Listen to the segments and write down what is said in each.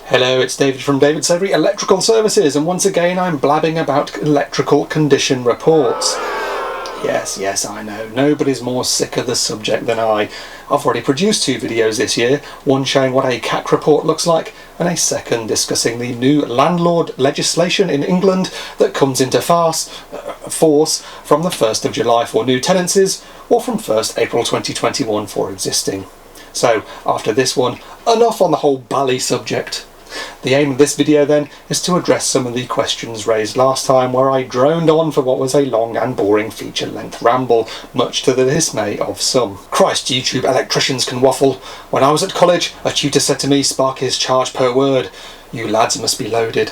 Hello, it's David from David's Every Electrical Services, and once again I'm blabbing about electrical condition reports. Yes, I know, nobody's more sick of the subject than I. I've already produced 2 videos this year, one showing what a CAC report looks like, and a second discussing the new landlord legislation in England that comes into force from the 1st of July for new tenancies, or from 1st April 2021 for existing. So, after this one, enough on the whole bally subject. The aim of this video then is to address some of the questions raised last time, where I droned on for what was a long and boring feature-length ramble, much to the dismay of some. Christ, YouTube electricians can waffle. When I was at college, a tutor said to me, "Spark is charged per word. You lads must be loaded."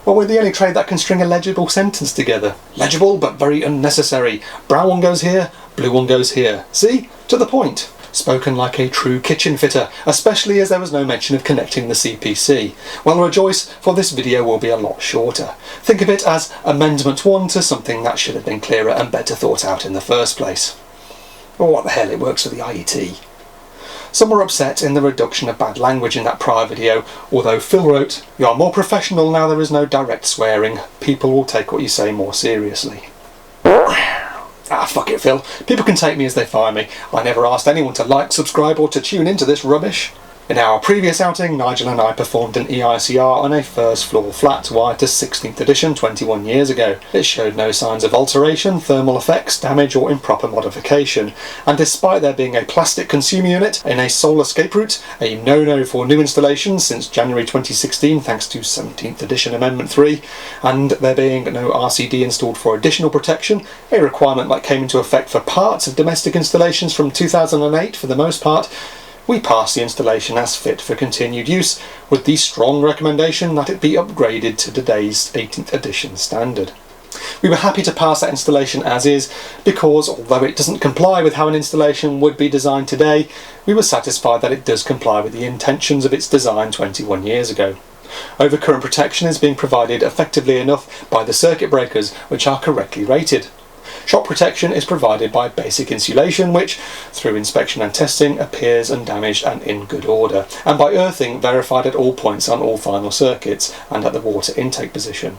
Well, we're the only trade that can string a legible sentence together. Legible, but very unnecessary. Brown one goes here, blue one goes here. See? To the point. Spoken like a true kitchen fitter, especially as there was no mention of connecting the CPC. Well, rejoice, for this video will be a lot shorter. Think of it as Amendment 1 to something that should have been clearer and better thought out in the first place. Or what the hell, it works for the IET. Some were upset in the reduction of bad language in that prior video, although Phil wrote, "You are more professional now there is no direct swearing. People will take what you say more seriously." Ah, fuck it, Phil. People can take me as they find me. I never asked anyone to like, subscribe or to tune into this rubbish. In our previous outing, Nigel and I performed an EICR on a first floor flat wired to 16th edition 21 years ago. It showed no signs of alteration, thermal effects, damage or improper modification, and despite there being a plastic consumer unit in a solar escape route, a no-no for new installations since January 2016 thanks to 17th edition Amendment 3, and there being no RCD installed for additional protection, a requirement that came into effect for parts of domestic installations from 2008 for the most part, we passed the installation as fit for continued use, with the strong recommendation that it be upgraded to today's 18th edition standard. We were happy to pass that installation as is, because although it doesn't comply with how an installation would be designed today, we were satisfied that it does comply with the intentions of its design 21 years ago. Overcurrent protection is being provided effectively enough by the circuit breakers, which are correctly rated. Shock protection is provided by basic insulation, which, through inspection and testing, appears undamaged and in good order, and by earthing verified at all points on all final circuits and at the water intake position.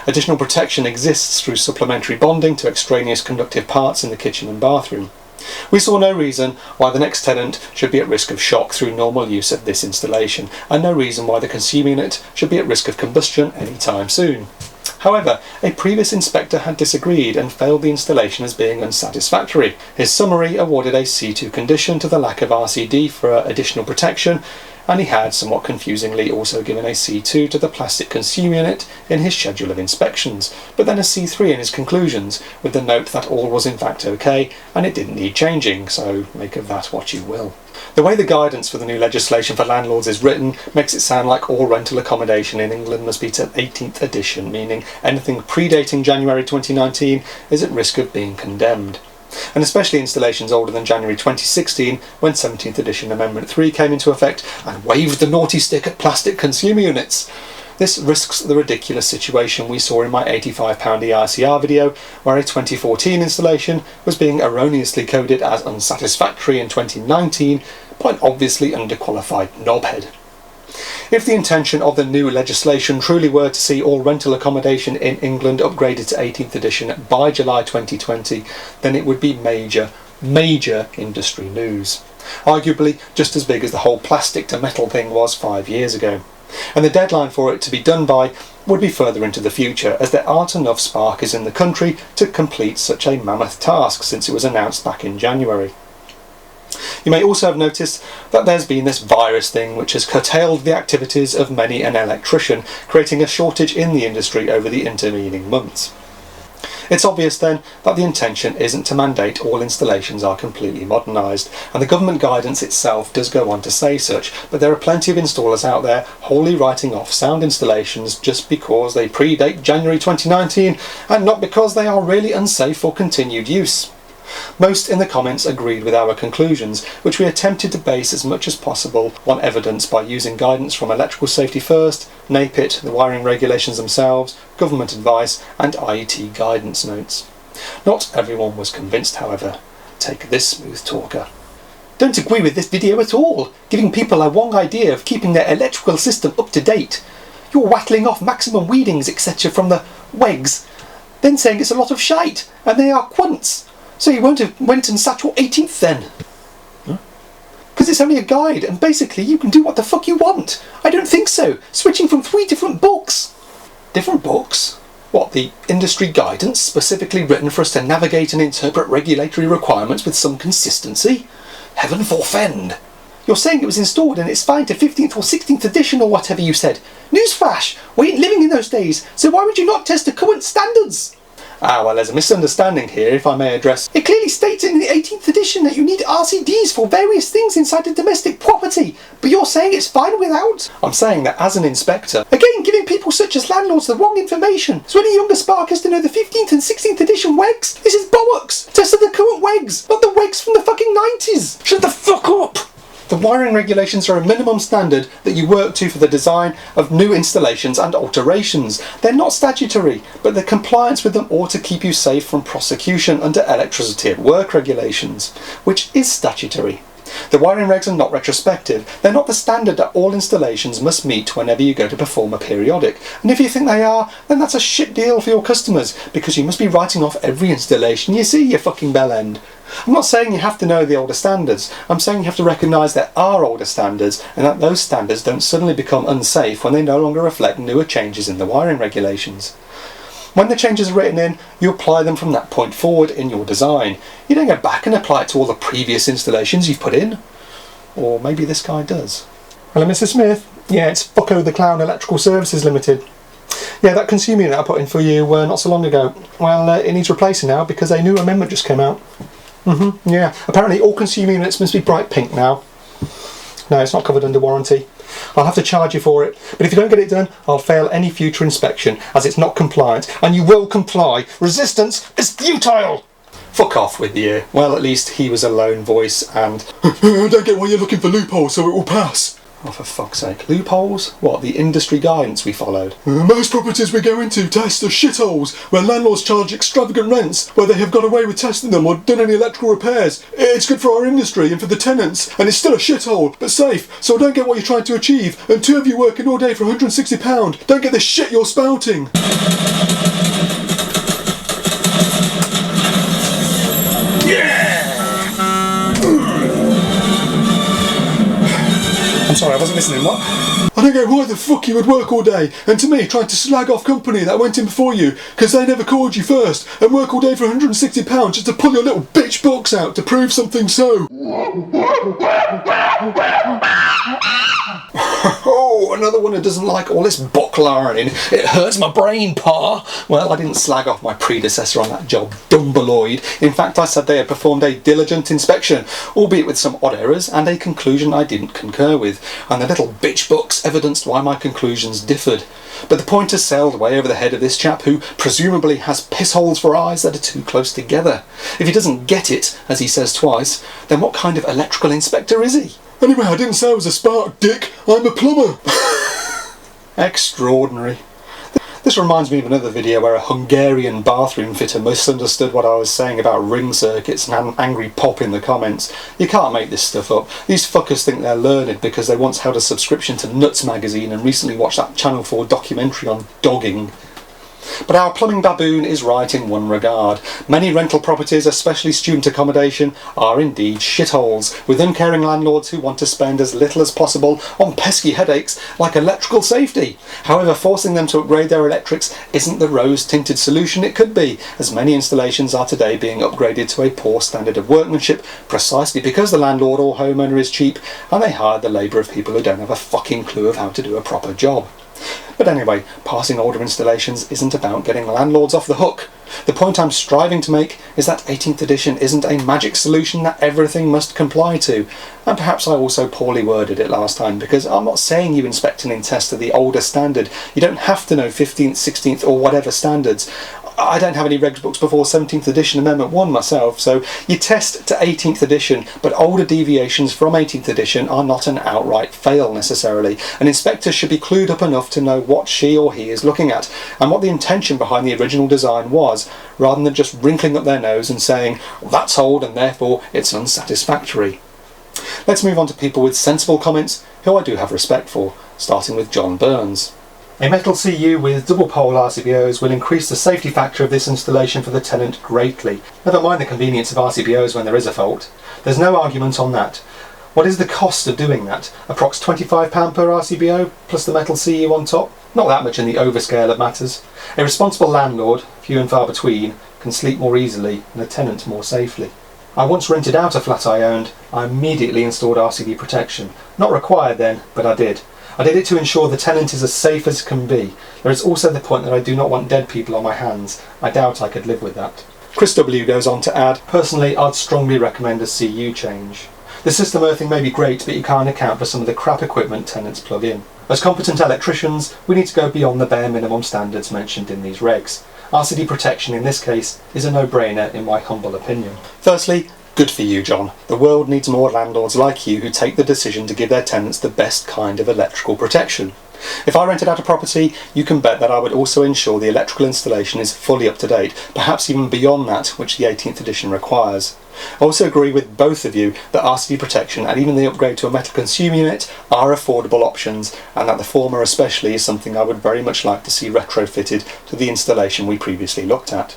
Additional protection exists through supplementary bonding to extraneous conductive parts in the kitchen and bathroom. We saw no reason why the next tenant should be at risk of shock through normal use of this installation, and no reason why the consumer unit should be at risk of combustion any time soon. However, a previous inspector had disagreed and failed the installation as being unsatisfactory. His summary awarded a C2 condition to the lack of RCD for additional protection, and he had, somewhat confusingly, also given a C2 to the plastic consumer unit in his schedule of inspections, but then a C3 in his conclusions, with the note that all was in fact okay and it didn't need changing, so make of that what you will. The way the guidance for the new legislation for landlords is written makes it sound like all rental accommodation in England must be to 18th edition, meaning anything predating January 2019 is at risk of being condemned. And especially installations older than January 2016, when 17th edition Amendment 3 came into effect and waved the naughty stick at plastic consumer units. This risks the ridiculous situation we saw in my £85 EICR video, where a 2014 installation was being erroneously coded as unsatisfactory in 2019 by an obviously underqualified knobhead. If the intention of the new legislation truly were to see all rental accommodation in England upgraded to 18th edition by July 2020, then it would be major industry news. Arguably just as big as the whole plastic to metal thing was 5 years ago. And the deadline for it to be done by would be further into the future, as there aren't enough sparkers in the country to complete such a mammoth task since it was announced back in January. You may also have noticed that there's been this virus thing which has curtailed the activities of many an electrician, creating a shortage in the industry over the intervening months. It's obvious then that the intention isn't to mandate all installations are completely modernised, and the government guidance itself does go on to say such, but there are plenty of installers out there wholly writing off sound installations just because they predate January 2019 and not because they are really unsafe for continued use. Most in the comments agreed with our conclusions, which we attempted to base as much as possible on evidence by using guidance from Electrical Safety First, NAPIT, the wiring regulations themselves, government advice and IET guidance notes. Not everyone was convinced, however. Take this smooth talker. Don't agree with this video at all, giving people a wrong idea of keeping their electrical system up to date. You're wattling off maximum readings etc. from the WEGs, then saying it's a lot of shite, and they are quants. So you won't have went and sat your 18th then? Because it's only a guide, and basically you can do what the fuck you want. I don't think so. Switching from 3 different books. Different books? What, the industry guidance specifically written for us to navigate and interpret regulatory requirements with some consistency? Heaven forfend. You're saying it was installed and it's fine to 15th or 16th edition or whatever you said. Newsflash! We ain't living in those days, so why would you not test the current standards? Well, there's a misunderstanding here, if I may address. It clearly states in the 18th edition that you need RCDs for various things inside a domestic property, but you're saying it's fine without? I'm saying that as an inspector, again giving people such as landlords the wrong information, so any younger spark has to know the 15th and 16th edition WEGs? This is bollocks! Tested the current WEGs, not the WEGs from the fucking 90s! Shut the fuck up! The wiring regulations are a minimum standard that you work to for the design of new installations and alterations. They're not statutory, but the compliance with them ought to keep you safe from prosecution under electricity at work regulations, which is statutory. The wiring regs are not retrospective. They're not the standard that all installations must meet whenever you go to perform a periodic. And if you think they are, then that's a shit deal for your customers, because you must be writing off every installation you see, you fucking bell end. I'm not saying you have to know the older standards. I'm saying you have to recognise there are older standards, and that those standards don't suddenly become unsafe when they no longer reflect newer changes in the wiring regulations. When the changes are written in, you apply them from that point forward in your design. You don't go back and apply it to all the previous installations you've put in. Or maybe this guy does. Hello, Mr. Smith. Yeah, it's Fucko the Clown Electrical Services Limited. Yeah, that consumer unit I put in for you not so long ago. Well, it needs replacing now because a new amendment just came out. Yeah. Apparently all consumer units must be bright pink now. No, it's not covered under warranty. I'll have to charge you for it, but if you don't get it done, I'll fail any future inspection, as it's not compliant, and you will comply. Resistance is futile! Fuck off with you. Well, at least he was a lone voice, and... I don't get why you're looking for loopholes, so it will pass. Oh, for fuck's sake. Loopholes? What, the industry guidance we followed? Most properties we go into test are shitholes, where landlords charge extravagant rents, where they have got away with testing them or done any electrical repairs. It's good for our industry and for the tenants, and it's still a shithole, but safe, so I don't get what you're trying to achieve, and 2 of you working all day for £160. Don't get the shit you're spouting. I'm sorry, I wasn't listening, what? I don't get why the fuck you would work all day, and to me, trying to slag off company that went in before you, because they never called you first, and work all day for £160 just to pull your little bitch books out to prove something so. Oh, another one who doesn't like all this book learning. It hurts my brain, pa. Well, I didn't slag off my predecessor on that job, Dumbleoid. In fact, I said they had performed a diligent inspection, albeit with some odd errors, and a conclusion I didn't concur with, and the little bitch books evidenced why my conclusions differed. But the point has sailed way over the head of this chap who presumably has piss holes for eyes that are too close together. If he doesn't get it, as he says twice, then what kind of electrical inspector is he? Anyway, I didn't say I was a spark, dick. I'm a plumber. Extraordinary. This reminds me of another video where a Hungarian bathroom fitter misunderstood what I was saying about ring circuits and had an angry pop in the comments. You can't make this stuff up. These fuckers think they're learned because they once held a subscription to Nuts magazine and recently watched that Channel 4 documentary on dogging. But our plumbing baboon is right in one regard. Many rental properties, especially student accommodation, are indeed shitholes, with uncaring landlords who want to spend as little as possible on pesky headaches like electrical safety. However, forcing them to upgrade their electrics isn't the rose-tinted solution it could be, as many installations are today being upgraded to a poor standard of workmanship, precisely because the landlord or homeowner is cheap and they hire the labour of people who don't have a fucking clue of how to do a proper job. But anyway, passing older installations isn't about getting landlords off the hook. The point I'm striving to make is that 18th edition isn't a magic solution that everything must comply to. And perhaps I also poorly worded it last time, because I'm not saying you inspect and test to the older standard. You don't have to know 15th, 16th or whatever standards. I don't have any regs books before 17th edition Amendment 1 myself, so you test to 18th edition, but older deviations from 18th edition are not an outright fail necessarily. An inspector should be clued up enough to know what she or he is looking at, and what the intention behind the original design was, rather than just wrinkling up their nose and saying, well, that's old and therefore it's unsatisfactory. Let's move on to people with sensible comments who I do have respect for, starting with John Burns. A metal CU with double pole RCBOs will increase the safety factor of this installation for the tenant greatly. Never mind the convenience of RCBOs when there is a fault. There's no argument on that. What is the cost of doing that? Approx £25 per RCBO plus the metal CU on top? Not that much in the overscale of matters. A responsible landlord, few and far between, can sleep more easily and a tenant more safely. I once rented out a flat I owned. I immediately installed RCB protection. Not required then, but I did. I did it to ensure the tenant is as safe as can be. There is also the point that I do not want dead people on my hands. I doubt I could live with that. Chris W goes on to add, personally I'd strongly recommend a CU change. The system earthing may be great, but you can't account for some of the crap equipment tenants plug in. As competent electricians, we need to go beyond the bare minimum standards mentioned in these regs. RCD protection in this case is a no-brainer in my humble opinion. Firstly, good for you, John. The world needs more landlords like you who take the decision to give their tenants the best kind of electrical protection. If I rented out a property, you can bet that I would also ensure the electrical installation is fully up to date, perhaps even beyond that which the 18th edition requires. I also agree with both of you that RCD protection and even the upgrade to a metal consumer unit are affordable options, and that the former especially is something I would very much like to see retrofitted to the installation we previously looked at.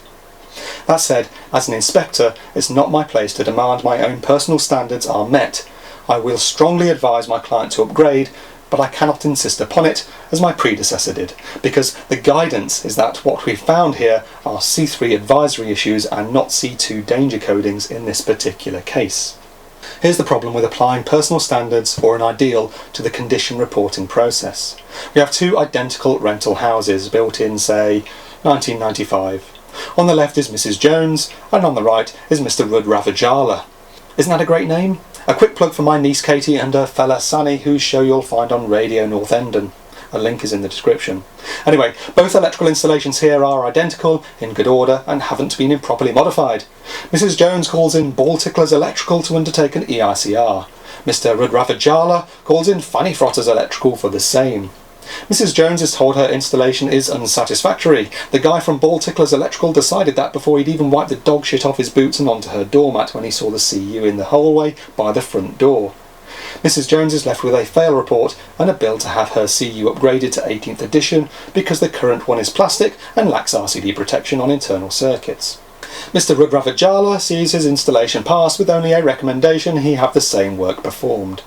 That said, as an inspector, it's not my place to demand my own personal standards are met. I will strongly advise my client to upgrade, but I cannot insist upon it as my predecessor did, because the guidance is that what we've found here are C3 advisory issues and not C2 danger codings in this particular case. Here's the problem with applying personal standards or an ideal to the condition reporting process. We have two identical rental houses built in, say, 1995. On the left is Mrs. Jones, and on the right is Mr. Rudravajala. Isn't that a great name? A quick plug for my niece Katie and her fella Sani, whose show you'll find on Radio North Endon. A link is in the description. Anyway, both electrical installations here are identical, in good order, and haven't been improperly modified. Mrs. Jones calls in Ball Ticklers Electrical to undertake an EICR. Mr. Rudravajala calls in Fanny Frotters Electrical for the same. Mrs. Jones is told her installation is unsatisfactory. The guy from Ball Ticklers Electrical decided that before he'd even wiped the dog shit off his boots and onto her doormat when he saw the CU in the hallway by the front door. Mrs. Jones is left with a fail report and a bill to have her CU upgraded to 18th edition because the current one is plastic and lacks RCD protection on internal circuits. Mr. Rudravajala sees his installation pass with only a recommendation he have the same work performed.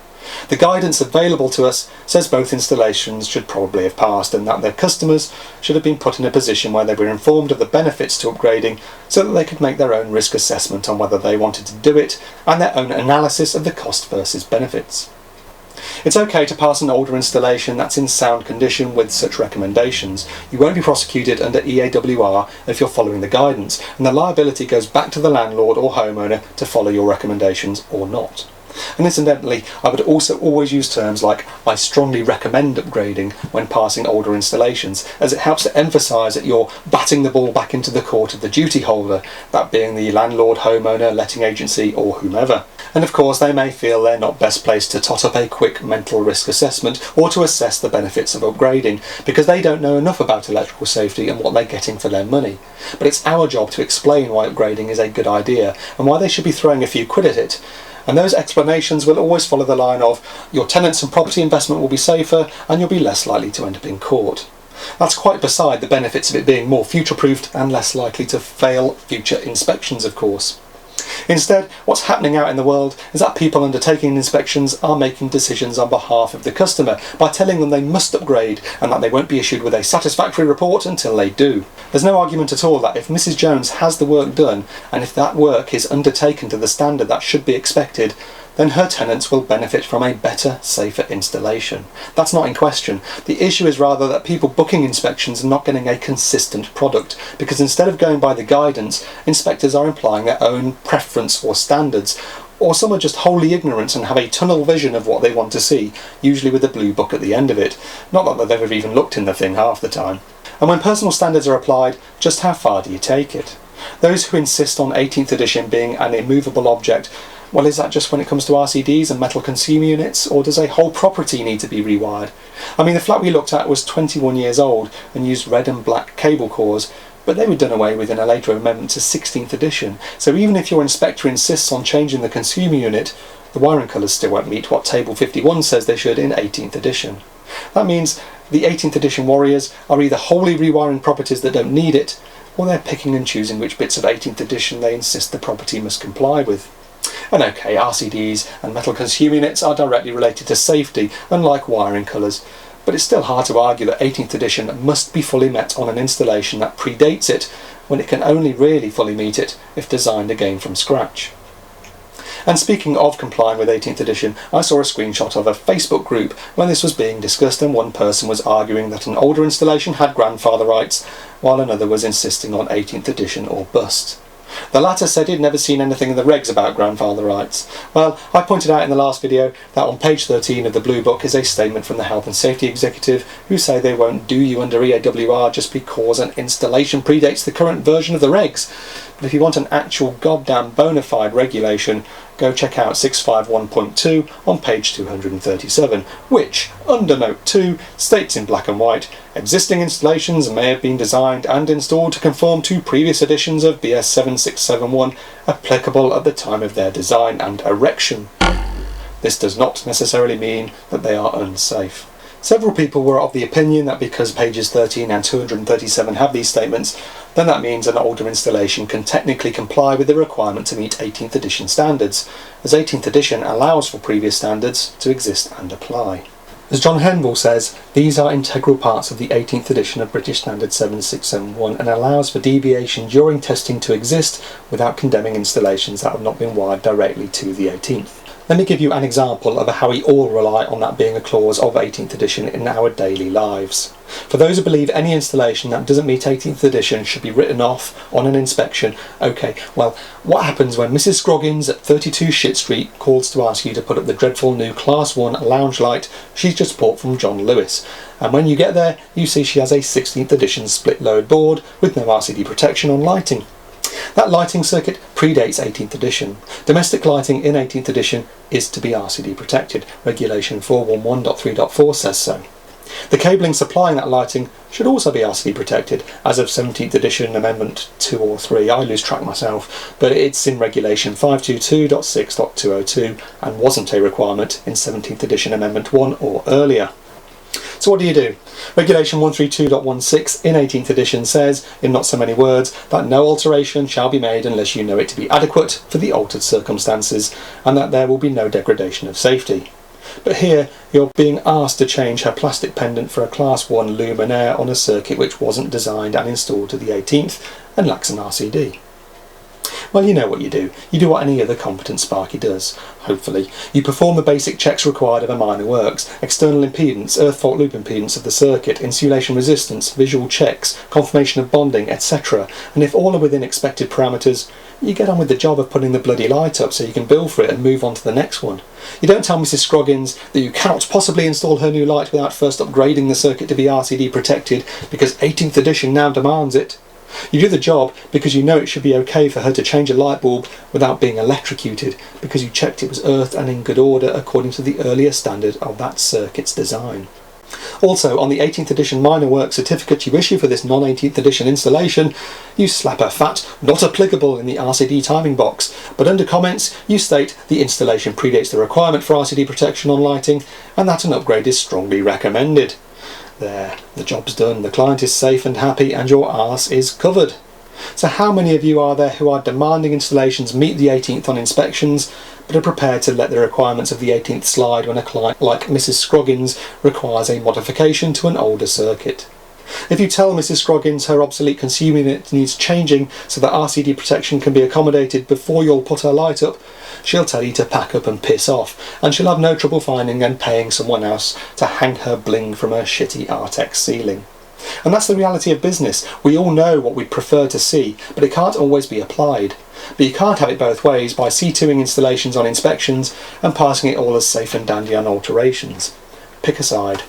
The guidance available to us says both installations should probably have passed and that their customers should have been put in a position where they were informed of the benefits to upgrading so that they could make their own risk assessment on whether they wanted to do it and their own analysis of the cost versus benefits. It's okay to pass an older installation that's in sound condition with such recommendations. You won't be prosecuted under EAWR if you're following the guidance, and the liability goes back to the landlord or homeowner to follow your recommendations or not. And incidentally, I would also always use terms like I strongly recommend upgrading when passing older installations, as it helps to emphasise that you're batting the ball back into the court of the duty holder, that being the landlord, homeowner, letting agency or whomever. And of course they may feel they're not best placed to tot up a quick mental risk assessment or to assess the benefits of upgrading, because they don't know enough about electrical safety and what they're getting for their money. But it's our job to explain why upgrading is a good idea and why they should be throwing a few quid at it. And those explanations will always follow the line of your tenants and property investment will be safer and you'll be less likely to end up in court. That's quite beside the benefits of it being more future-proofed and less likely to fail future inspections, of course. Instead, what's happening out in the world is that people undertaking inspections are making decisions on behalf of the customer by telling them they must upgrade and that they won't be issued with a satisfactory report until they do. There's no argument at all that if Mrs. Jones has the work done and if that work is undertaken to the standard that should be expected, then her tenants will benefit from a better, safer installation. That's not in question. The issue is rather that people booking inspections are not getting a consistent product, because instead of going by the guidance, inspectors are implying their own preference or standards, or some are just wholly ignorant and have a tunnel vision of what they want to see, usually with a blue book at the end of it. Not that they've ever even looked in the thing half the time. And when personal standards are applied, just how far do you take it? Those who insist on 18th edition being an immovable object, well, is that just when it comes to RCDs and metal consumer units, or does a whole property need to be rewired? I mean, the flat we looked at was 21 years old and used red and black cable cores, but they were done away with in a later amendment to 16th edition. So even if your inspector insists on changing the consumer unit, the wiring colours still won't meet what Table 51 says they should in 18th edition. That means the 18th edition warriors are either wholly rewiring properties that don't need it, or they're picking and choosing which bits of 18th edition they insist the property must comply with. And okay, RCDs and metal consumer units are directly related to safety, unlike wiring colours, but it's still hard to argue that 18th edition must be fully met on an installation that predates it, when it can only really fully meet it if designed again from scratch. And speaking of complying with 18th edition, I saw a screenshot of a Facebook group when this was being discussed, and one person was arguing that an older installation had grandfather rights, while another was insisting on 18th edition or bust. The latter said he'd never seen anything in the regs about grandfather rights. Well, I pointed out in the last video that on page 13 of the Blue Book is a statement from the Health and Safety Executive who say they won't do you under EAWR just because an installation predates the current version of the regs. But if you want an actual goddamn bona fide regulation, go check out 651.2 on page 237, which, under note 2, states in black and white, existing installations may have been designed and installed to conform to previous editions of BS 7671 applicable at the time of their design and erection. This does not necessarily mean that they are unsafe. Several people were of the opinion that because pages 13 and 237 have these statements, then that means an older installation can technically comply with the requirement to meet 18th edition standards, as 18th edition allows for previous standards to exist and apply. As John Henville says, these are integral parts of the 18th edition of British Standard 7671 and allows for deviation during testing to exist without condemning installations that have not been wired directly to the 18th. Let me give you an example of how we all rely on that being a clause of 18th edition in our daily lives. For those who believe any installation that doesn't meet 18th edition should be written off on an inspection, okay, well, what happens when Mrs Scroggins at 32 Shit Street calls to ask you to put up the dreadful new Class 1 lounge light she's just bought from John Lewis, and when you get there you see she has a 16th edition split load board with no RCD protection on lighting. That lighting circuit predates 18th edition. Domestic lighting in 18th edition is to be RCD protected. Regulation 411.3.4 says so. The cabling supplying that lighting should also be RCD protected, as of 17th edition Amendment 2 or 3. I lose track myself, but it's in Regulation 522.6.202 and wasn't a requirement in 17th edition Amendment 1 or earlier. So what do? Regulation 132.16 in 18th edition says, in not so many words, that no alteration shall be made unless you know it to be adequate for the altered circumstances, and that there will be no degradation of safety. But here you're being asked to change her plastic pendant for a Class 1 luminaire on a circuit which wasn't designed and installed to the 18th and lacks an RCD. Well, you know what you do. You do what any other competent Sparky does, hopefully. You perform the basic checks required of a minor works: external impedance, earth fault loop impedance of the circuit, insulation resistance, visual checks, confirmation of bonding, etc. And if all are within expected parameters, you get on with the job of putting the bloody light up so you can bill for it and move on to the next one. You don't tell Mrs Scroggins that you cannot possibly install her new light without first upgrading the circuit to be RCD protected because 18th edition now demands it. You do the job because you know it should be okay for her to change a light bulb without being electrocuted, because you checked it was earthed and in good order according to the earlier standard of that circuit's design. Also, on the 18th edition minor work certificate you issue for this non-18th edition installation, you slap a fat "not applicable" in the RCD timing box, but under comments you state the installation predates the requirement for RCD protection on lighting and that an upgrade is strongly recommended. There, the job's done, the client is safe and happy, and your arse is covered. So how many of you are there who are demanding installations meet the 18th on inspections, but are prepared to let the requirements of the 18th slide when a client like Mrs Scroggins requires a modification to an older circuit? If you tell Mrs Scroggins her obsolete consumer unit needs changing so that RCD protection can be accommodated before you'll put her light up, she'll tell you to pack up and piss off, and she'll have no trouble finding and paying someone else to hang her bling from her shitty Artex ceiling. And that's the reality of business. We all know what we'd prefer to see, but it can't always be applied. But you can't have it both ways by C2ing installations on inspections and passing it all as safe and dandy on alterations. Pick a side.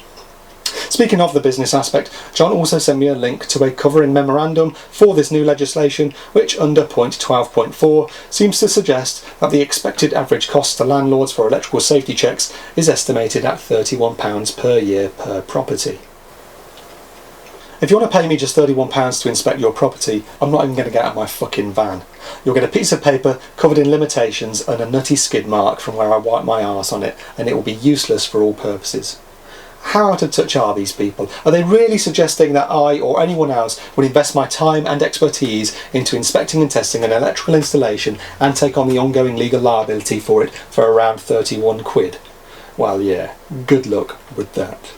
Speaking of the business aspect, John also sent me a link to a covering memorandum for this new legislation, which under point 12.4 seems to suggest that the expected average cost to landlords for electrical safety checks is estimated at £31 per year per property. If you want to pay me just £31 to inspect your property, I'm not even going to get out of my fucking van. You'll get a piece of paper covered in limitations and a nutty skid mark from where I wipe my arse on it, and it will be useless for all purposes. How out of touch are these people? Are they really suggesting that I or anyone else would invest my time and expertise into inspecting and testing an electrical installation and take on the ongoing legal liability for it for around 31 quid? Well, yeah, good luck with that.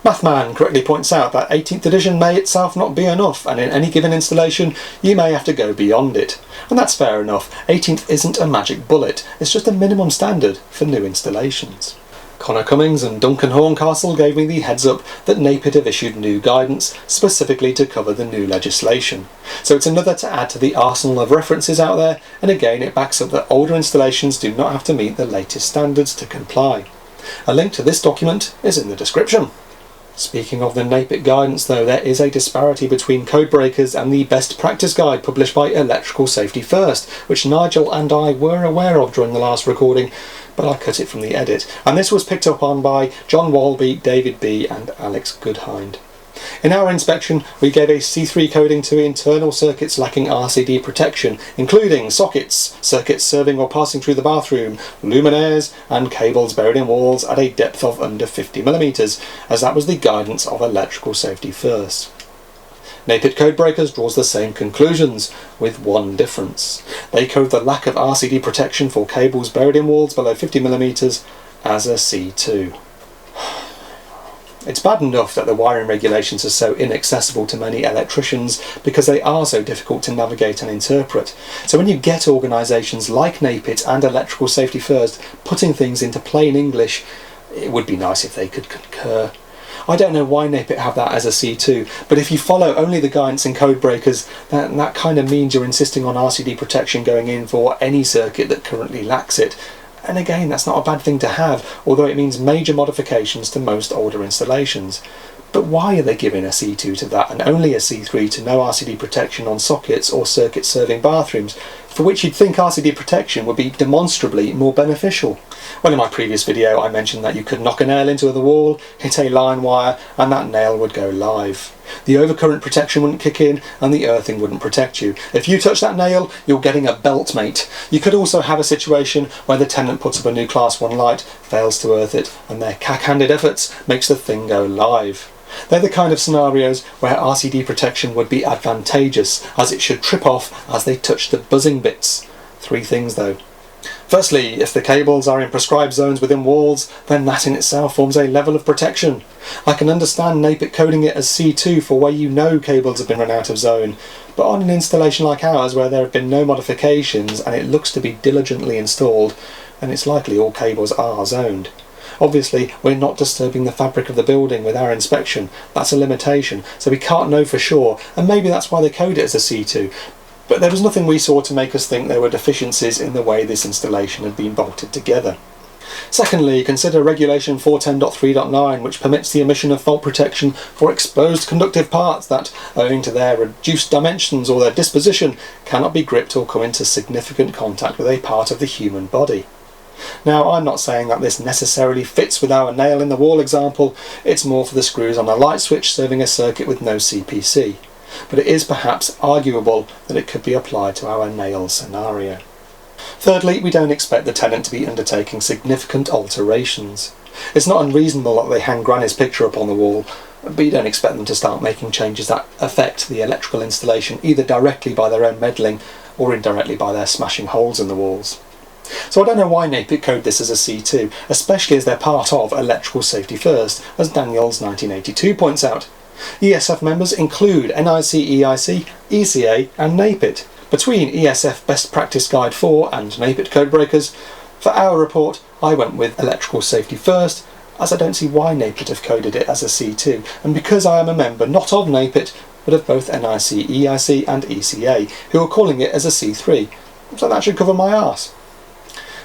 Mathman correctly points out that 18th edition may itself not be enough, and in any given installation you may have to go beyond it. And that's fair enough. 18th isn't a magic bullet, it's just a minimum standard for new installations. Connor Cummings and Duncan Horncastle gave me the heads up that NAPIT have issued new guidance specifically to cover the new legislation. So it's another to add to the arsenal of references out there, and again it backs up that older installations do not have to meet the latest standards to comply. A link to this document is in the description. Speaking of the NAPIT guidance though, there is a disparity between code breakers and the best practice guide published by Electrical Safety First, which Nigel and I were aware of during the last recording, but I cut it from the edit. And this was picked up on by John Walby, David B and Alex Goodhind. In our inspection, we gave a C3 coding to internal circuits lacking RCD protection, including sockets, circuits serving or passing through the bathroom, luminaires and cables buried in walls at a depth of under 50mm, as that was the guidance of Electrical Safety First. NAPIT Codebreakers draws the same conclusions, with one difference. They code the lack of RCD protection for cables buried in walls below 50mm as a C2. It's bad enough that the wiring regulations are so inaccessible to many electricians because they are so difficult to navigate and interpret. So when you get organisations like NAPIT and Electrical Safety First putting things into plain English, it would be nice if they could concur. I don't know why NAPIT have that as a C2, but if you follow only the guidance in code breakers, then that kind of means you're insisting on RCD protection going in for any circuit that currently lacks it. And again, that's not a bad thing to have, although it means major modifications to most older installations. But why are they giving a C2 to that and only a C3 to no RCD protection on sockets or circuits serving bathrooms, for which you'd think RCD protection would be demonstrably more beneficial? Well, in my previous video I mentioned that you could knock a nail into the wall, hit a line wire, and that nail would go live. The overcurrent protection wouldn't kick in and the earthing wouldn't protect you. If you touch that nail, you're getting a belt, mate. You could also have a situation where the tenant puts up a new Class 1 light, fails to earth it, and their cack-handed efforts makes the thing go live. They're the kind of scenarios where RCD protection would be advantageous, as it should trip off as they touch the buzzing bits. 3 things though. Firstly, if the cables are in prescribed zones within walls, then that in itself forms a level of protection. I can understand NAPIT coding it as C2 for where you know cables have been run out of zone, but on an installation like ours where there have been no modifications and it looks to be diligently installed, then it's likely all cables are zoned. Obviously, we're not disturbing the fabric of the building with our inspection. That's a limitation, so we can't know for sure, and maybe that's why they code it as a C2. But there was nothing we saw to make us think there were deficiencies in the way this installation had been bolted together. Secondly, consider Regulation 410.3.9, which permits the omission of fault protection for exposed conductive parts that, owing to their reduced dimensions or their disposition, cannot be gripped or come into significant contact with a part of the human body. Now, I'm not saying that this necessarily fits with our nail in the wall example, it's more for the screws on a light switch serving a circuit with no CPC. But it is perhaps arguable that it could be applied to our nail scenario. Thirdly, we don't expect the tenant to be undertaking significant alterations. It's not unreasonable that they hang Granny's picture up on the wall, but you don't expect them to start making changes that affect the electrical installation either directly by their own meddling or indirectly by their smashing holes in the walls. So I don't know why NAPIT code this as a C2, especially as they're part of Electrical Safety First, as Daniels 1982 points out. ESF members include NIC, EIC, ECA and NAPIT. Between ESF Best Practice Guide 4 and NAPIT Codebreakers, for our report I went with Electrical Safety First, as I don't see why NAPIT have coded it as a C2, and because I am a member not of NAPIT but of both NIC, EIC and ECA, who are calling it as a C3, so that should cover my arse.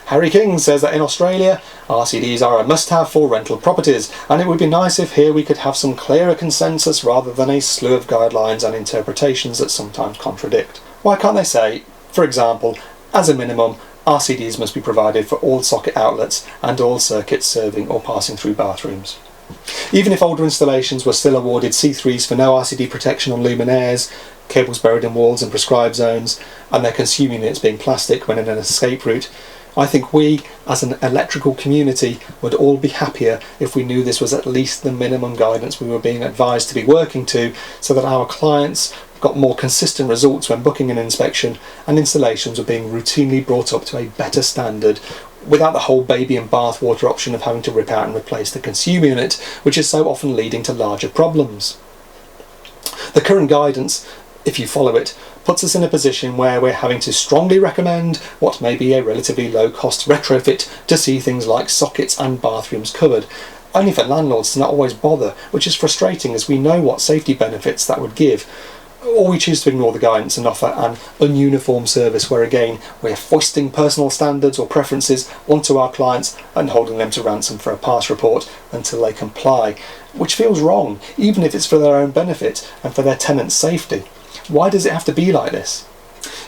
Harry King says that in Australia, RCDs are a must-have for rental properties, and it would be nice if here we could have some clearer consensus rather than a slew of guidelines and interpretations that sometimes contradict. Why can't they say, for example, as a minimum, RCDs must be provided for all socket outlets and all circuits serving or passing through bathrooms? Even if older installations were still awarded C3s for no RCD protection on luminaires, cables buried in walls in prescribed zones, and their consuming units being plastic when in an escape route, I think we, as an electrical community, would all be happier if we knew this was at least the minimum guidance we were being advised to be working to, so that our clients got more consistent results when booking an inspection and installations were being routinely brought up to a better standard, without the whole baby and bathwater option of having to rip out and replace the consumer unit, which is so often leading to larger problems. The current guidance, if you follow it, puts us in a position where we're having to strongly recommend what may be a relatively low-cost retrofit to see things like sockets and bathrooms covered, only for landlords to not always bother, which is frustrating as we know what safety benefits that would give. Or we choose to ignore the guidance and offer an ununiform service where again we're foisting personal standards or preferences onto our clients and holding them to ransom for a pass report until they comply, which feels wrong, even if it's for their own benefit and for their tenants' safety. Why does it have to be like this?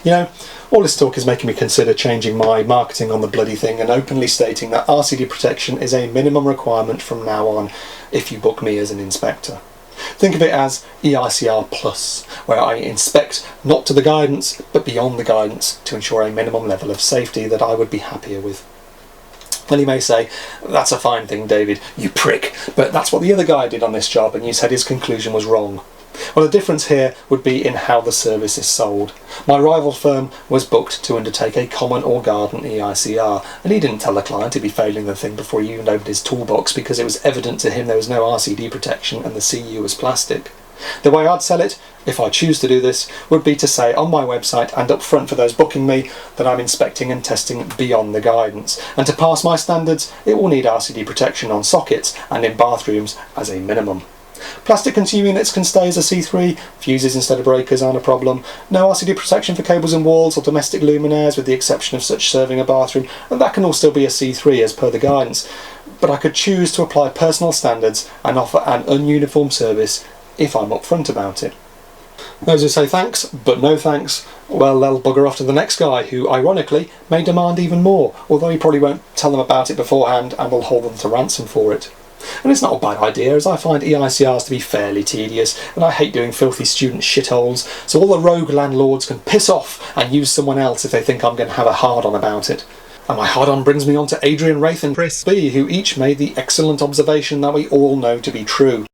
You know, all this talk is making me consider changing my marketing on the bloody thing and openly stating that RCD protection is a minimum requirement from now on if you book me as an inspector. Think of it as EICR Plus, where I inspect not to the guidance but beyond the guidance to ensure a minimum level of safety that I would be happier with. Well, you may say, that's a fine thing, David, you prick, but that's what the other guy did on this job and you said his conclusion was wrong. Well, the difference here would be in how the service is sold. My rival firm was booked to undertake a common or garden EICR, and he didn't tell the client he'd be failing the thing before he even opened his toolbox because it was evident to him there was no RCD protection and the CU was plastic. The way I'd sell it, if I choose to do this, would be to say on my website and up front for those booking me that I'm inspecting and testing beyond the guidance, and to pass my standards it will need RCD protection on sockets and in bathrooms as a minimum. Plastic consumer units can stay as a C3, fuses instead of breakers aren't a problem, no RCD protection for cables and walls or domestic luminaires with the exception of such serving a bathroom, and that can all still be a C3 as per the guidance, but I could choose to apply personal standards and offer an ununiform service if I'm upfront about it. Those who say thanks, but no thanks, well, they'll bugger off to the next guy who, ironically, may demand even more, although he probably won't tell them about it beforehand and will hold them to ransom for it. And it's not a bad idea, as I find EICRs to be fairly tedious, and I hate doing filthy student shitholes, so all the rogue landlords can piss off and use someone else if they think I'm going to have a hard-on about it. And my hard-on brings me on to Adrian Wraith and Chris B, who each made the excellent observation that we all know to be true.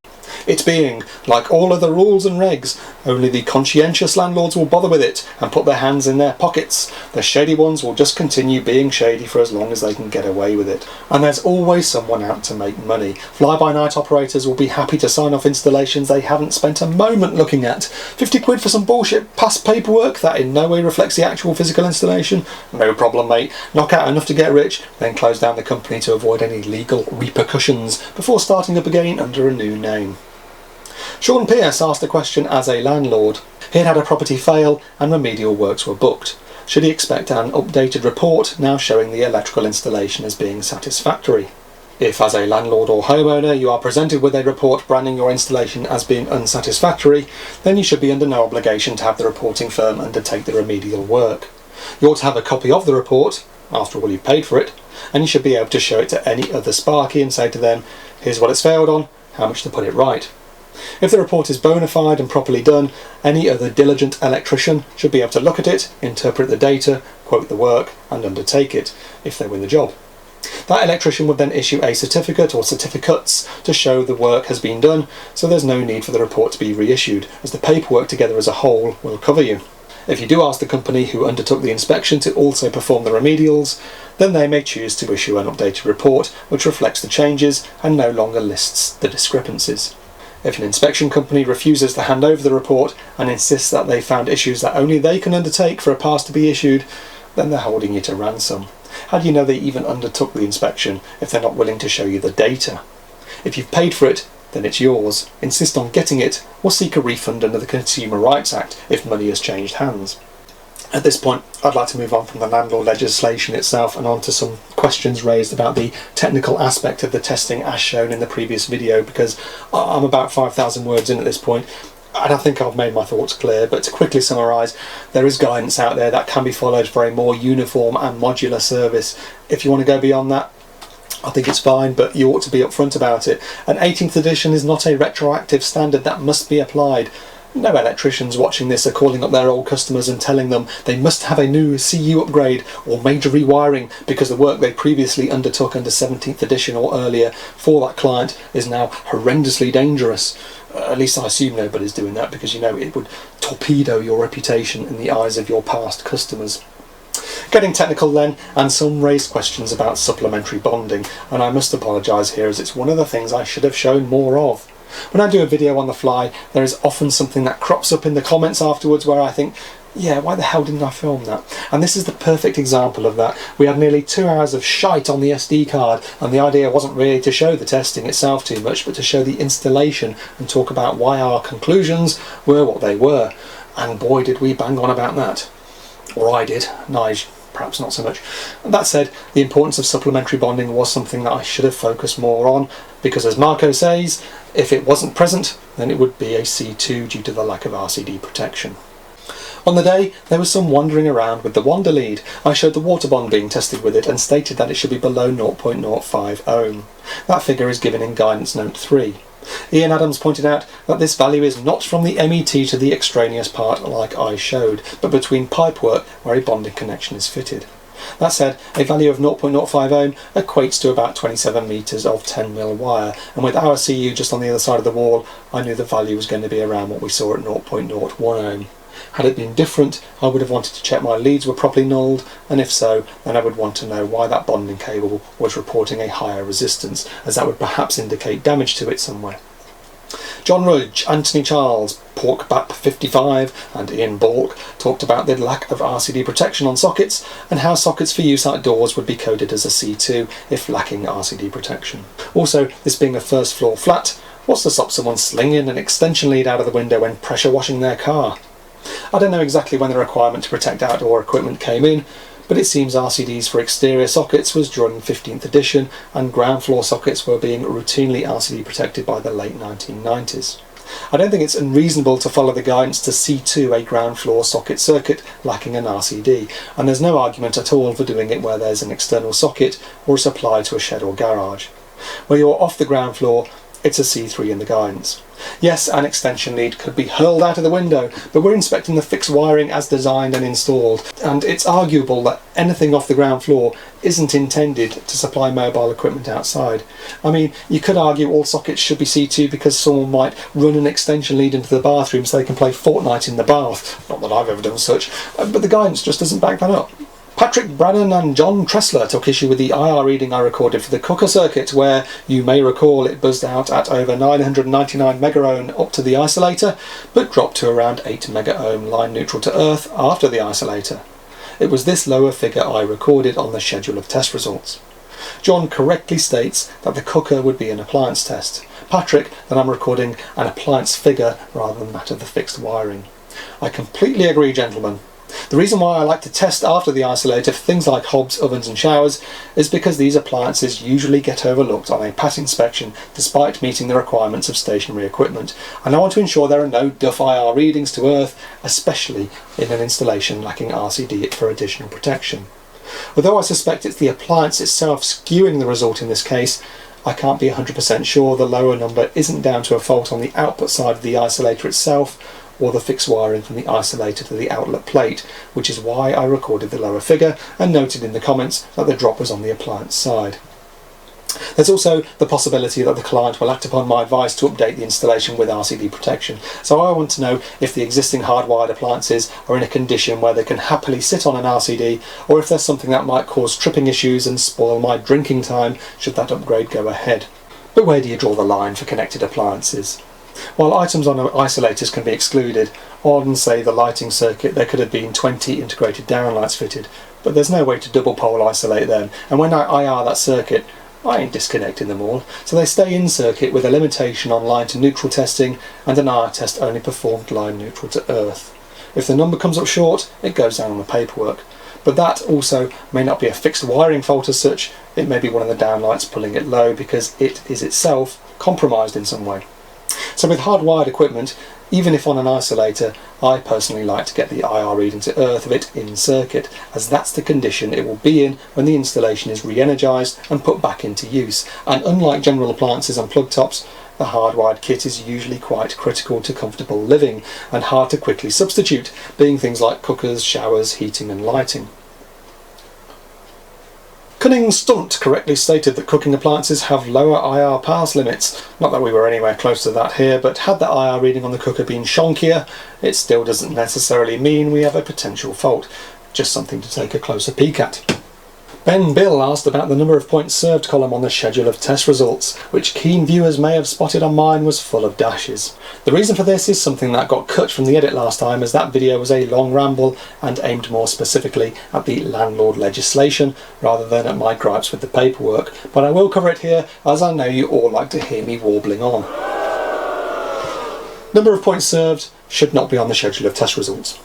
It being, like all other rules and regs, only the conscientious landlords will bother with it and put their hands in their pockets. The shady ones will just continue being shady for as long as they can get away with it. And there's always someone out to make money. Fly-by-night operators will be happy to sign off installations they haven't spent a moment looking at. 50 quid for some bullshit past paperwork that in no way reflects the actual physical installation? No problem, mate. Knock out enough to get rich, then close down the company to avoid any legal repercussions before starting up again under a new name. Sean Pierce asked a question as a landlord. He had had a property fail and remedial works were booked. Should he expect an updated report now showing the electrical installation as being satisfactory? If, as a landlord or homeowner, you are presented with a report branding your installation as being unsatisfactory, then you should be under no obligation to have the reporting firm undertake the remedial work. You ought to have a copy of the report, after all you've paid for it, and you should be able to show it to any other Sparky and say to them, here's what it's failed on, how much to put it right. If the report is bona fide and properly done, any other diligent electrician should be able to look at it, interpret the data, quote the work, and undertake it, if they win the job. That electrician would then issue a certificate or certificates to show the work has been done, so there's no need for the report to be reissued, as the paperwork together as a whole will cover you. If you do ask the company who undertook the inspection to also perform the remedials, then they may choose to issue an updated report which reflects the changes and no longer lists the discrepancies. If an inspection company refuses to hand over the report and insists that they found issues that only they can undertake for a pass to be issued, then they're holding you to ransom. How do you know they even undertook the inspection if they're not willing to show you the data? If you've paid for it, then it's yours. Insist on getting it or seek a refund under the Consumer Rights Act if money has changed hands. At this point, I'd like to move on from the landlord legislation itself and on to some questions raised about the technical aspect of the testing as shown in the previous video, because I'm about 5,000 words in at this point and I think I've made my thoughts clear, but to quickly summarise, there is guidance out there that can be followed for a more uniform and modular service. If you want to go beyond that, I think it's fine, but you ought to be upfront about it. An 18th edition is not a retroactive standard that must be applied. No electricians watching this are calling up their old customers and telling them they must have a new CU upgrade or major rewiring because the work they previously undertook under 17th edition or earlier for that client is now horrendously dangerous. At least I assume nobody's doing that, because you know it would torpedo your reputation in the eyes of your past customers. Getting technical then, and some raised questions about supplementary bonding, and I must apologise here as it's one of the things I should have shown more of. When I do a video on the fly, there is often something that crops up in the comments afterwards where I think, yeah, why the hell didn't I film that? And this is the perfect example of that. We had nearly 2 hours of shite on the SD card, and the idea wasn't really to show the testing itself too much, but to show the installation and talk about why our conclusions were what they were. And boy did we bang on about that. Or I did. Nige, perhaps not so much. That said, the importance of supplementary bonding was something that I should have focused more on, because as Marco says, if it wasn't present, then it would be a C2 due to the lack of RCD protection. On the day, there was some wandering around with the Wander lead. I showed the water bond being tested with it and stated that it should be below 0.05 ohm. That figure is given in guidance note 3. Ian Adams pointed out that this value is not from the MET to the extraneous part like I showed, but between pipework where a bonding connection is fitted. That said, a value of 0.05 ohm equates to about 27 metres of 10mm wire, and with our CU just on the other side of the wall, I knew the value was going to be around what we saw at 0.01 ohm. Had it been different, I would have wanted to check my leads were properly nulled, and if so, then I would want to know why that bonding cable was reporting a higher resistance, as that would perhaps indicate damage to it somewhere. John Rudge, Anthony Charles, PorkBap55 and Ian Balk talked about the lack of RCD protection on sockets and how sockets for use outdoors would be coded as a C2 if lacking RCD protection. Also, this being a first floor flat, what's to stop someone slinging an extension lead out of the window when pressure washing their car? I don't know exactly when the requirement to protect outdoor equipment came in, but it seems RCDs for exterior sockets was during 15th edition, and ground floor sockets were being routinely RCD protected by the late 1990s. I don't think it's unreasonable to follow the guidance to C2 a ground floor socket circuit lacking an RCD, and there's no argument at all for doing it where there's an external socket or a supply to a shed or garage. Where you're off the ground floor, it's a C3 in the guidance. Yes, an extension lead could be hurled out of the window, but we're inspecting the fixed wiring as designed and installed, and it's arguable that anything off the ground floor isn't intended to supply mobile equipment outside. I mean, you could argue all sockets should be C2 because someone might run an extension lead into the bathroom so they can play Fortnite in the bath. Not that I've ever done such, but the guidance just doesn't back that up. Patrick Brannan and John Tressler took issue with the IR reading I recorded for the cooker circuit, where you may recall it buzzed out at over 999 megaohm up to the isolator, but dropped to around 8 megaohm line neutral to earth after the isolator. It was this lower figure I recorded on the schedule of test results. John correctly states that the cooker would be an appliance test. Patrick, that I'm recording an appliance figure rather than that of the fixed wiring. I completely agree, gentlemen. The reason why I like to test after the isolator for things like hobs, ovens and showers is because these appliances usually get overlooked on a pat inspection despite meeting the requirements of stationary equipment, and I want to ensure there are no duff IR readings to earth, especially in an installation lacking RCD for additional protection. Although I suspect it's the appliance itself skewing the result in this case, I can't be 100% sure the lower number isn't down to a fault on the output side of the isolator itself or the fixed wiring from the isolator to the outlet plate, which is why I recorded the lower figure and noted in the comments that the drop was on the appliance side. There's also the possibility that the client will act upon my advice to update the installation with RCD protection, so I want to know if the existing hardwired appliances are in a condition where they can happily sit on an RCD, or if there's something that might cause tripping issues and spoil my drinking time should that upgrade go ahead. But where do you draw the line for connected appliances? While items on isolators can be excluded, on, say, the lighting circuit there could have been 20 integrated downlights fitted, but there's no way to double pole isolate them, and when I IR that circuit, I ain't disconnecting them all, so they stay in circuit with a limitation on line to neutral testing and an IR test only performed line neutral to earth. If the number comes up short, it goes down on the paperwork. But that also may not be a fixed wiring fault as such, it may be one of the downlights pulling it low because it is itself compromised in some way. So with hardwired equipment, even if on an isolator, I personally like to get the IR reading to earth of it in circuit, as that's the condition it will be in when the installation is re-energised and put back into use. And unlike general appliances and plug tops, the hardwired kit is usually quite critical to comfortable living and hard to quickly substitute, being things like cookers, showers, heating and lighting. Cunning Stunt correctly stated that cooking appliances have lower IR pass limits. Not that we were anywhere close to that here, but had the IR reading on the cooker been shonkier, it still doesn't necessarily mean we have a potential fault. Just something to take a closer peek at. Ben Bill asked about the number of points served column on the schedule of test results, which keen viewers may have spotted on mine was full of dashes. The reason for this is something that got cut from the edit last time, as that video was a long ramble and aimed more specifically at the landlord legislation rather than at my gripes with the paperwork, but I will cover it here as I know you all like to hear me warbling on. Number of points served should not be on the schedule of test results.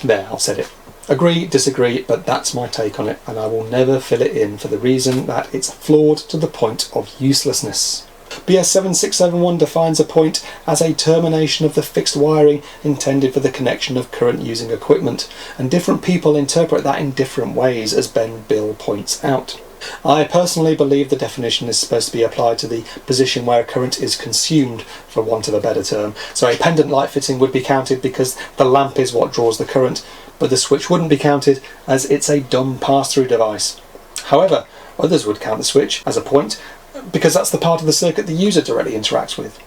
There, I've said it. Agree, disagree, but that's my take on it, and I will never fill it in for the reason that it's flawed to the point of uselessness. BS 7671 defines a point as a termination of the fixed wiring intended for the connection of current using equipment, and different people interpret that in different ways, as Ben Bill points out. I personally believe the definition is supposed to be applied to the position where a current is consumed, for want of a better term. So a pendant light fitting would be counted because the lamp is what draws the current, but the switch wouldn't be counted as it's a dumb pass-through device. However, others would count the switch as a point because that's the part of the circuit the user directly interacts with.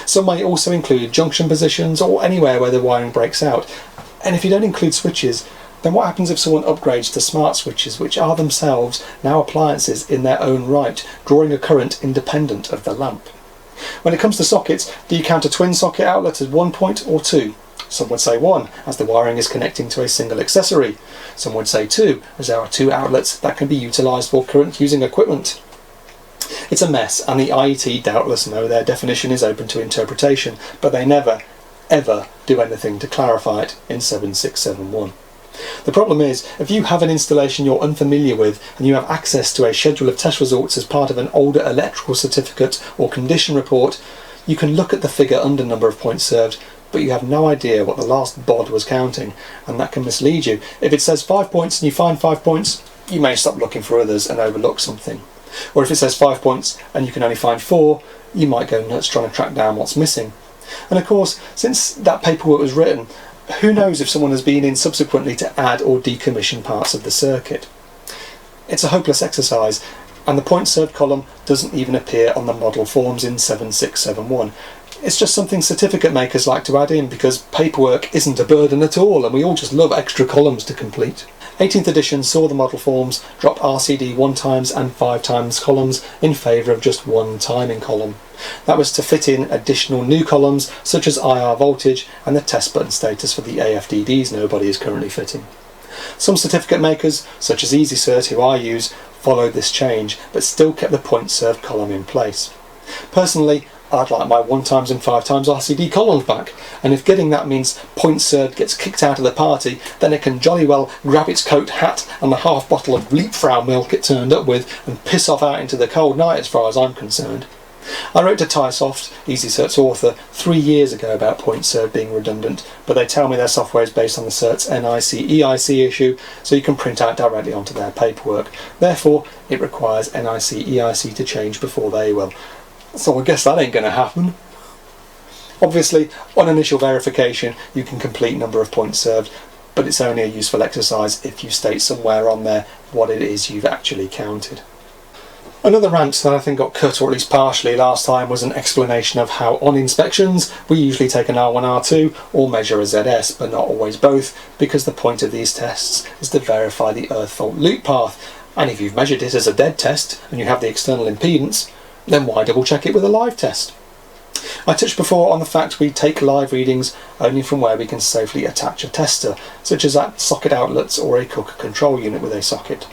Some may also include junction positions or anywhere where the wiring breaks out. And if you don't include switches, then what happens if someone upgrades to smart switches, which are themselves now appliances in their own right, drawing a current independent of the lamp? When it comes to sockets, do you count a twin socket outlet as 1 point or 2? Some would say 1, as the wiring is connecting to a single accessory. Some would say 2, as there are 2 outlets that can be utilised for current using equipment. It's a mess, and the IET doubtless know their definition is open to interpretation, but they never, ever do anything to clarify it in 7671. The problem is, if you have an installation you're unfamiliar with and you have access to a schedule of test results as part of an older electrical certificate or condition report, you can look at the figure under number of points served, but you have no idea what the last bod was counting, and that can mislead you. If it says 5 points and you find 5 points, you may stop looking for others and overlook something. Or if it says 5 points and you can only find 4, you might go nuts trying to track down what's missing. And of course, since that paperwork was written, who knows if someone has been in subsequently to add or decommission parts of the circuit. It's a hopeless exercise, and the points served column doesn't even appear on the model forms in 7671. It's just something certificate makers like to add in because paperwork isn't a burden at all, and we all just love extra columns to complete. 18th edition saw the model forms drop RCD 1 times and 5 times columns in favour of just 1 timing column. That was to fit in additional new columns such as IR voltage and the test button status for the AFDDs nobody is currently fitting. Some certificate makers, such as EasyCert, who I use, followed this change but still kept the point served column in place. Personally, I'd like my 1 times and 5 times RCD columns back, and if getting that means point served gets kicked out of the party, then it can jolly well grab its coat, hat and the half bottle of Leapfrau milk it turned up with and piss off out into the cold night as far as I'm concerned. I wrote to Tysoft, EasyCert's author, 3 years ago about point served being redundant, but they tell me their software is based on the cert's NIC-EIC issue, so you can print out directly onto their paperwork. Therefore, it requires NIC-EIC to change before they will. So I guess that ain't going to happen. Obviously, on initial verification, you can complete number of points served, but it's only a useful exercise if you state somewhere on there what it is you've actually counted. Another rant that I think got cut, or at least partially, last time was an explanation of how on inspections we usually take an R1, R2 or measure a ZS, but not always both, because the point of these tests is to verify the earth fault loop path, and if you've measured it as a dead test and you have the external impedance, then why double check it with a live test? I touched before on the fact we take live readings only from where we can safely attach a tester, such as at socket outlets or a cooker control unit with a socket.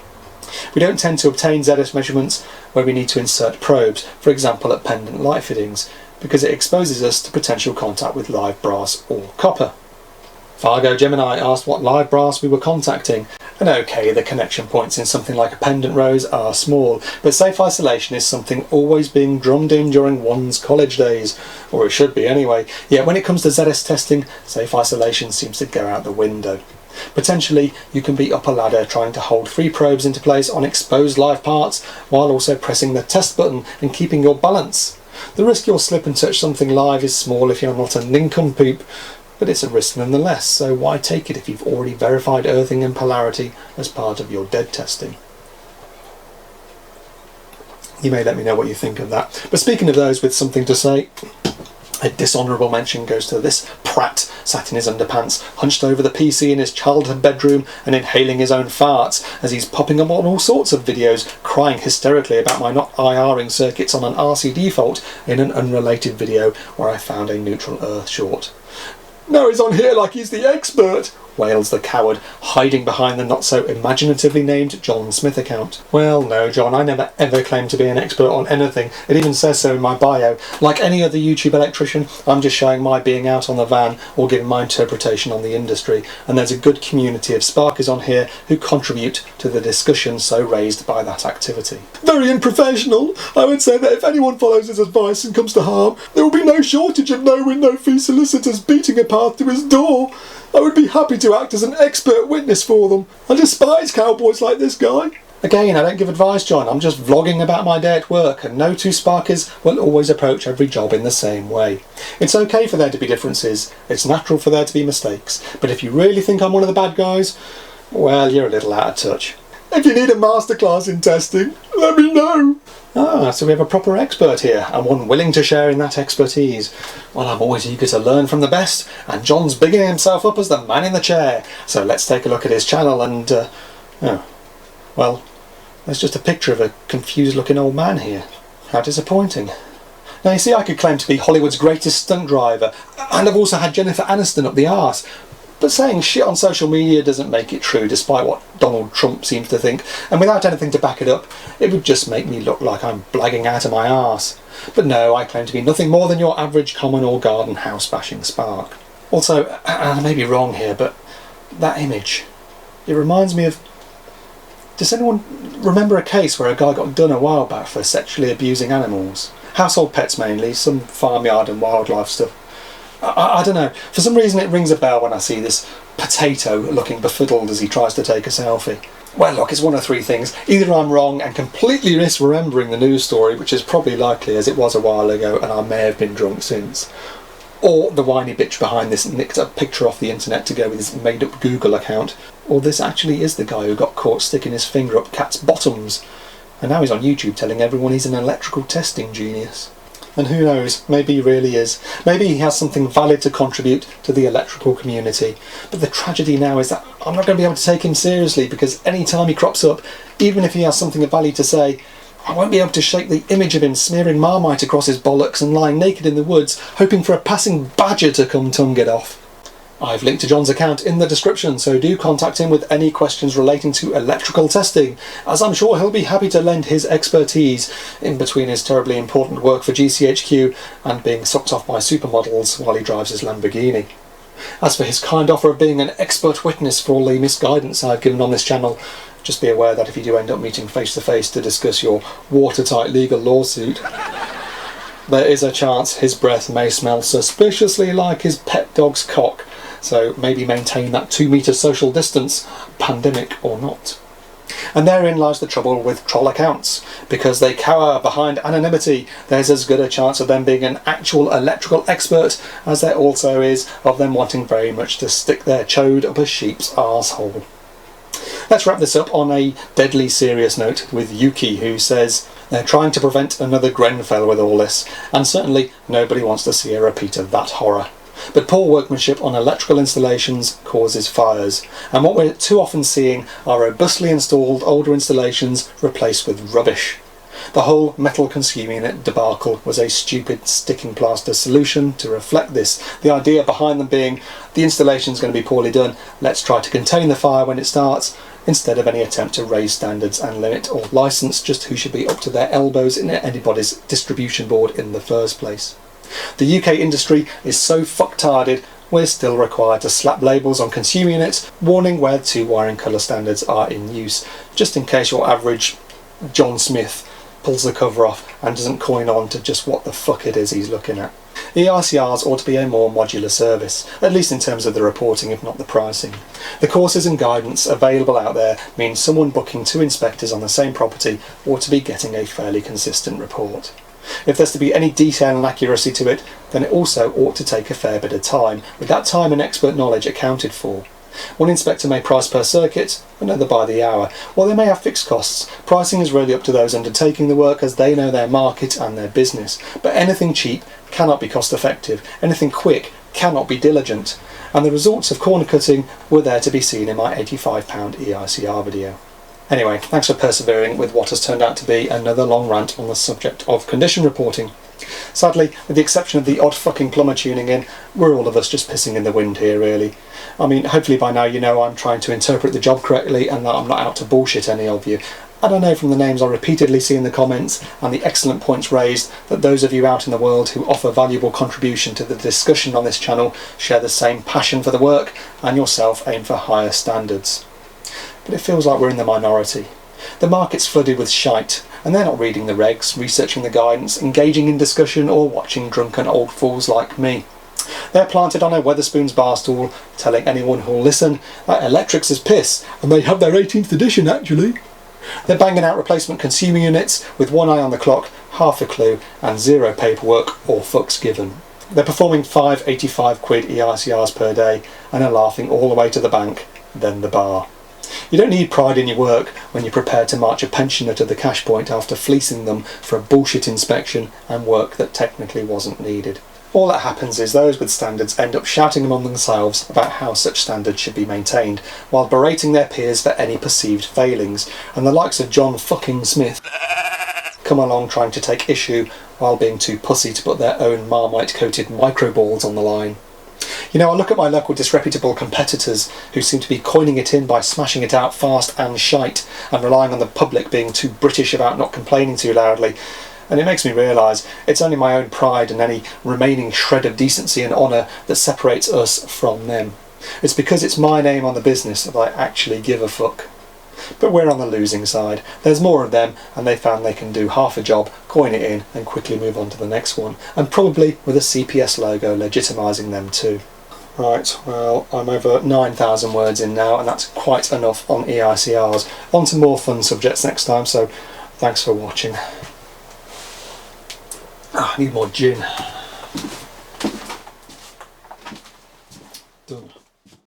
We don't tend to obtain ZS measurements where we need to insert probes, for example at pendant light fittings, because it exposes us to potential contact with live brass or copper. Fargo Gemini asked what live brass we were contacting, And okay, the connection points in something like appendant rows are small, but safe isolation is something always being drummed in during one's college days, or it should be anyway. Yet when it comes to ZS testing, safe isolation seems to go out the window. Potentially, you can be up a ladder trying to hold 3 probes into place on exposed live parts, while also pressing the test button and keeping your balance. The risk you'll slip and touch something live is small if you're not a nincompoop, but it's a risk nonetheless, so why take it if you've already verified earthing and polarity as part of your dead testing? You may let me know what you think of that. But speaking of those with something to say, a dishonourable mention goes to this prat sat in his underpants, hunched over the PC in his childhood bedroom and inhaling his own farts as he's popping up on all sorts of videos, crying hysterically about my not IRing circuits on an RCD fault in an unrelated video where I found a neutral earth short. "Now he's on here like he's the expert," wails the coward, hiding behind the not-so-imaginatively named John Smith account. Well, no, John, I never ever claimed to be an expert on anything. It even says so in my bio. Like any other YouTube electrician, I'm just showing my being out on the van or giving my interpretation on the industry, and there's a good community of sparkers on here who contribute to the discussion so raised by that activity. "Very unprofessional. I would say that if anyone follows his advice and comes to harm, there will be no shortage of no-win, no-fee solicitors beating a path to his door. I would be happy to act as an expert witness for them. I despise cowboys like this guy." Again, I don't give advice, John. I'm just vlogging about my day at work, and no two sparkers will always approach every job in the same way. It's okay for there to be differences. It's natural for there to be mistakes. But if you really think I'm one of the bad guys, well, you're a little out of touch. "If you need a masterclass in testing, let me know." Ah, so we have a proper expert here, and one willing to share in that expertise. Well, I'm always eager to learn from the best, and John's bigging himself up as the man in the chair. So let's take a look at his channel and, well, there's just a picture of a confused-looking old man here. How disappointing. Now, you see, I could claim to be Hollywood's greatest stunt driver, and I've also had Jennifer Aniston up the arse. But saying shit on social media doesn't make it true, despite what Donald Trump seems to think, and without anything to back it up, it would just make me look like I'm blagging out of my arse. But no, I claim to be nothing more than your average common or garden house-bashing spark. Also, and I may be wrong here, but that image, it reminds me of... Does anyone remember a case where a guy got done a while back for sexually abusing animals? Household pets mainly, some farmyard and wildlife stuff. I don't know, for some reason it rings a bell when I see this potato looking befuddled as he tries to take a selfie. Well, look, it's one of 3 things. Either I'm wrong and completely misremembering the news story, which is probably likely as it was a while ago and I may have been drunk since, or the whiny bitch behind this nicked a picture off the internet to go with his made-up Google account, or this actually is the guy who got caught sticking his finger up cats' bottoms, and now he's on YouTube telling everyone he's an electrical testing genius. And who knows, maybe he really is. Maybe he has something valid to contribute to the electrical community. But the tragedy now is that I'm not going to be able to take him seriously, because any time he crops up, even if he has something of value to say, I won't be able to shake the image of him smearing Marmite across his bollocks and lying naked in the woods, hoping for a passing badger to come tongue it off. I've linked to John's account in the description, so do contact him with any questions relating to electrical testing, as I'm sure he'll be happy to lend his expertise in between his terribly important work for GCHQ and being sucked off by supermodels while he drives his Lamborghini. As for his kind offer of being an expert witness for all the misguidance I've given on this channel, just be aware that if you do end up meeting face to face to discuss your watertight legal lawsuit, there is a chance his breath may smell suspiciously like his pet dog's cock. So maybe maintain that 2-metre social distance, pandemic or not. And therein lies the trouble with troll accounts. Because they cower behind anonymity, there's as good a chance of them being an actual electrical expert as there also is of them wanting very much to stick their chode up a sheep's arsehole. Let's wrap this up on a deadly serious note with Yuki, who says they're trying to prevent another Grenfell with all this, and certainly nobody wants to see a repeat of that horror. But poor workmanship on electrical installations causes fires, and what we're too often seeing are robustly installed older installations replaced with rubbish. The whole metal consuming debacle was a stupid sticking plaster solution to reflect this, the idea behind them being the installation's going to be poorly done, let's try to contain the fire when it starts, instead of any attempt to raise standards and limit or license just who should be up to their elbows in anybody's distribution board in the first place. The UK industry is so fucktarded we're still required to slap labels on consumer units warning where two wiring colour standards are in use, just in case your average John Smith pulls the cover off and doesn't coin on to just what the fuck it is he's looking at. EICRs ought to be a more modular service, at least in terms of the reporting if not the pricing. The courses and guidance available out there means someone booking 2 inspectors on the same property ought to be getting a fairly consistent report. If there's to be any detail and accuracy to it, then it also ought to take a fair bit of time, with that time and expert knowledge accounted for. One inspector may price per circuit, another by the hour. While they may have fixed costs, pricing is really up to those undertaking the work as they know their market and their business. But anything cheap cannot be cost effective, anything quick cannot be diligent, and the results of corner cutting were there to be seen in my £85 EICR video. Anyway, thanks for persevering with what has turned out to be another long rant on the subject of condition reporting. Sadly, with the exception of the odd fucking plumber tuning in, we're all of us just pissing in the wind here really. I mean, hopefully by now you know I'm trying to interpret the job correctly and that I'm not out to bullshit any of you. And I know from the names I repeatedly see in the comments and the excellent points raised that those of you out in the world who offer valuable contribution to the discussion on this channel share the same passion for the work and yourself aim for higher standards. But it feels like we're in the minority. The market's flooded with shite, and they're not reading the regs, researching the guidance, engaging in discussion or watching drunken old fools like me. They're planted on a Wetherspoons barstool, telling anyone who'll listen that electrics is piss, and they have their 18th edition actually. They're banging out replacement consumer units with one eye on the clock, half a clue, and zero paperwork or fucks given. They're performing 5 £85 EICRs per day and are laughing all the way to the bank, then the bar. You don't need pride in your work when you're prepared to march a pensioner to the cash point after fleecing them for a bullshit inspection and work that technically wasn't needed. All that happens is those with standards end up shouting among themselves about how such standards should be maintained, while berating their peers for any perceived failings, and the likes of John fucking Smith come along trying to take issue while being too pussy to put their own Marmite-coated microballs on the line. You know, I look at my local disreputable competitors who seem to be coining it in by smashing it out fast and shite and relying on the public being too British about not complaining too loudly, and it makes me realise it's only my own pride and any remaining shred of decency and honour that separates us from them. It's because it's my name on the business that I actually give a fuck. But we're on the losing side. There's more of them and they found they can do half a job, coin it in and quickly move on to the next one, and probably with a CPS logo legitimising them too. Right, well, I'm over 9,000 words in now and that's quite enough on EICRs. On to more fun subjects next time, so thanks for watching. I need more gin.